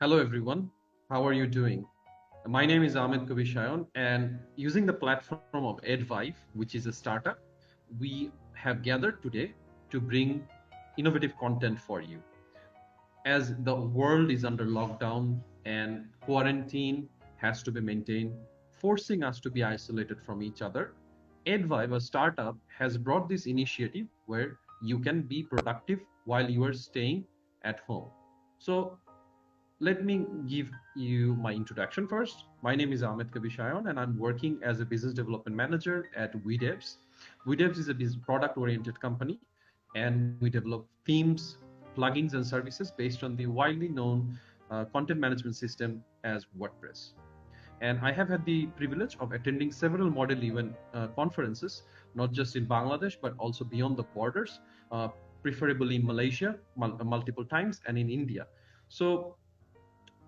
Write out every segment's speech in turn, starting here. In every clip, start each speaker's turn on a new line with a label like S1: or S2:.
S1: Hello everyone, how are you doing? My name is Ahmed Kavishayon, and using the platform of Edvive, which is a startup, we have gathered today to bring innovative content for you. As the world is under lockdown and quarantine has to be maintained, forcing us to be isolated from each other, Edvive, a startup, has brought this initiative where you can be productive while you are staying at home. So let me give you my introduction first. My name is Ahmed Kavishayon, and I'm working as a business development manager at WeDevs. WeDevs is a product-oriented company, and we develop themes, plugins, and services based on the widely known content management system as WordPress. And I have had the privilege of attending several model event conferences, not just in Bangladesh, but also beyond the borders, preferably in Malaysia multiple times and in India. So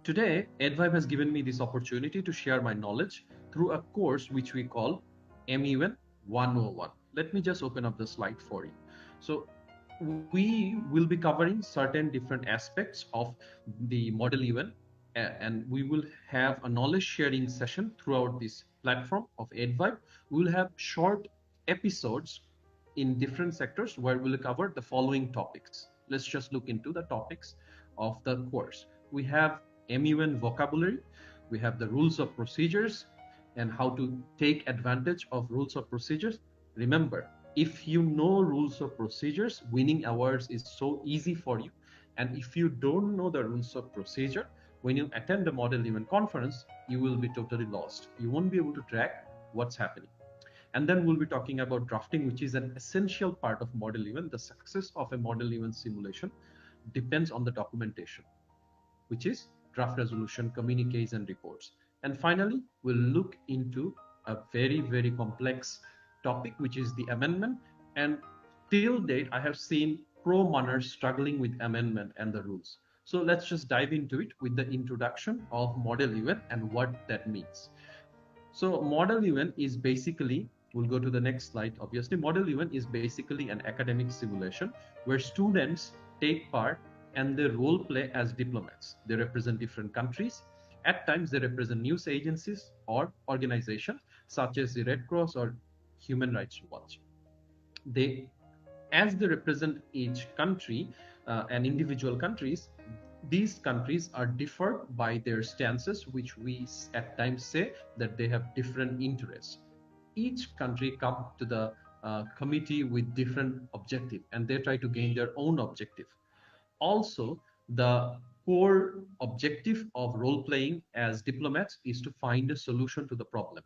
S1: today, Edvive has given me this opportunity to share my knowledge through a course which we call MUN 101. Let me just open up the slide for you. So we will be covering certain different aspects of the model event, and we will have a knowledge sharing session throughout this platform of Edvive. We will have short episodes in different sectors where we'll cover the following topics. Let's just look into the topics of the course. We have MUN vocabulary, we have the rules of procedures and how to take advantage of rules of procedures. Remember, if you know rules of procedures, winning awards is so easy for you. And if you don't know the rules of procedure, when you attend the model event conference, you will be totally lost. You won't be able to track what's happening. And then we'll be talking about drafting, which is an essential part of model event. The success of a model event simulation depends on the documentation, which is draft resolution, communiques, and reports. And finally, we'll look into a very, very complex topic, which is the amendment. And till date, I have seen pro manners struggling with amendment and the rules. So let's just dive into it with the introduction of model event and what that means. So model event is basically, we'll go to the next slide. Obviously, model event is basically an academic simulation where students take part and they role play as diplomats. They represent different countries. At times, they represent news agencies or organizations such as the Red Cross or Human Rights Watch. They, as they represent each country and individual countries, these countries are differed by their stances, which we at times say that they have different interests. Each country come to the committee with different objective, and they try to gain their own objective. Also, the core objective of role playing as diplomats is to find a solution to the problem.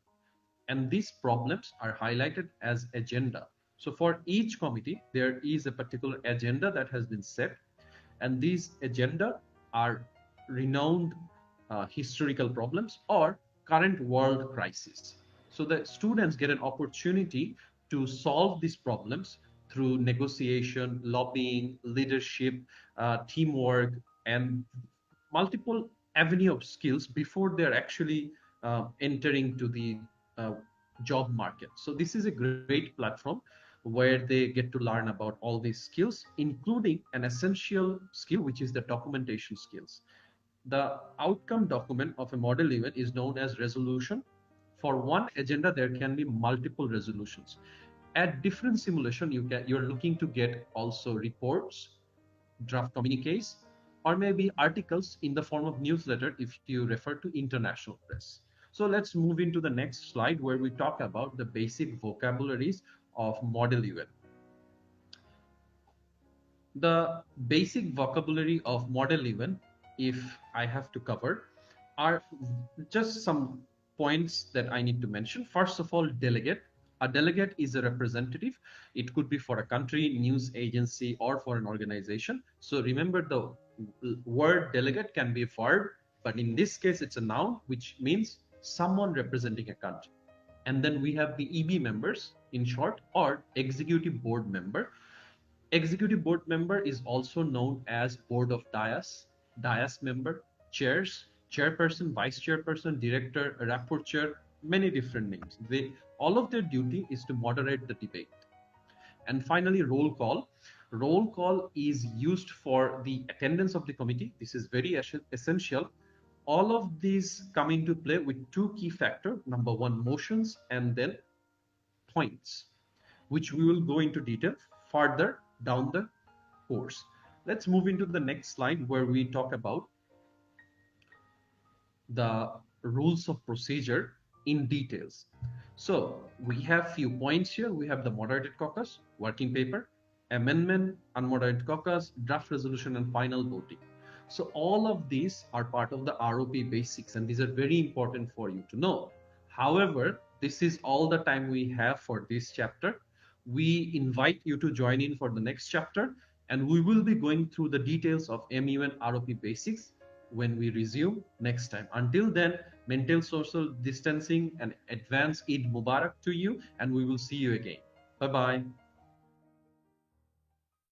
S1: And these problems are highlighted as agenda. So for each committee, there is a particular agenda that has been set, and these agenda are renowned historical problems or current world crisis. So the students get an opportunity to solve these problems through negotiation, lobbying, leadership, teamwork, and multiple avenue of skills before they're actually entering to the uh, job market. So this is a great platform where they get to learn about all these skills, including an essential skill, which is the documentation skills. The outcome document of a model event is known as resolution. For one agenda, there can be multiple resolutions. At different simulation, you're looking to get also reports, draft communiques, or maybe articles in the form of newsletter if you refer to international press. So let's move into the next slide where we talk about the basic vocabularies of model event. The basic vocabulary of model event, if I have to cover, are just some points that I need to mention. First of all, delegate. A delegate is a representative. It could be for a country, news agency, or for an organization. So remember, the word delegate can be a verb, but in this case, it's a noun, which means someone representing a country. And then we have the EB members, in short, or executive board member. Executive board member is also known as board of dias member, chairs, chairperson, vice chairperson, director, rapporteur, many different names. All of their duty is to moderate the debate. And finally, roll call. Roll call is used for the attendance of the committee. This is very essential. All of these come into play with two key factors. Number one, motions, and then points, which we will go into detail further down the course. Let's move into the next slide where we talk about the rules of procedure in details. So we have few points here. We have the moderated caucus, working paper, amendment, unmoderated caucus, draft resolution, and final voting. So all of these are part of the ROP basics, and these are very important for you to know. However, this is all the time we have for this chapter. We invite you to join in for the next chapter, and we will be going through the details of MUN ROP basics when we resume next time. Until then, maintain social distancing and advance Eid Mubarak to you, and we will see you again. Bye-bye.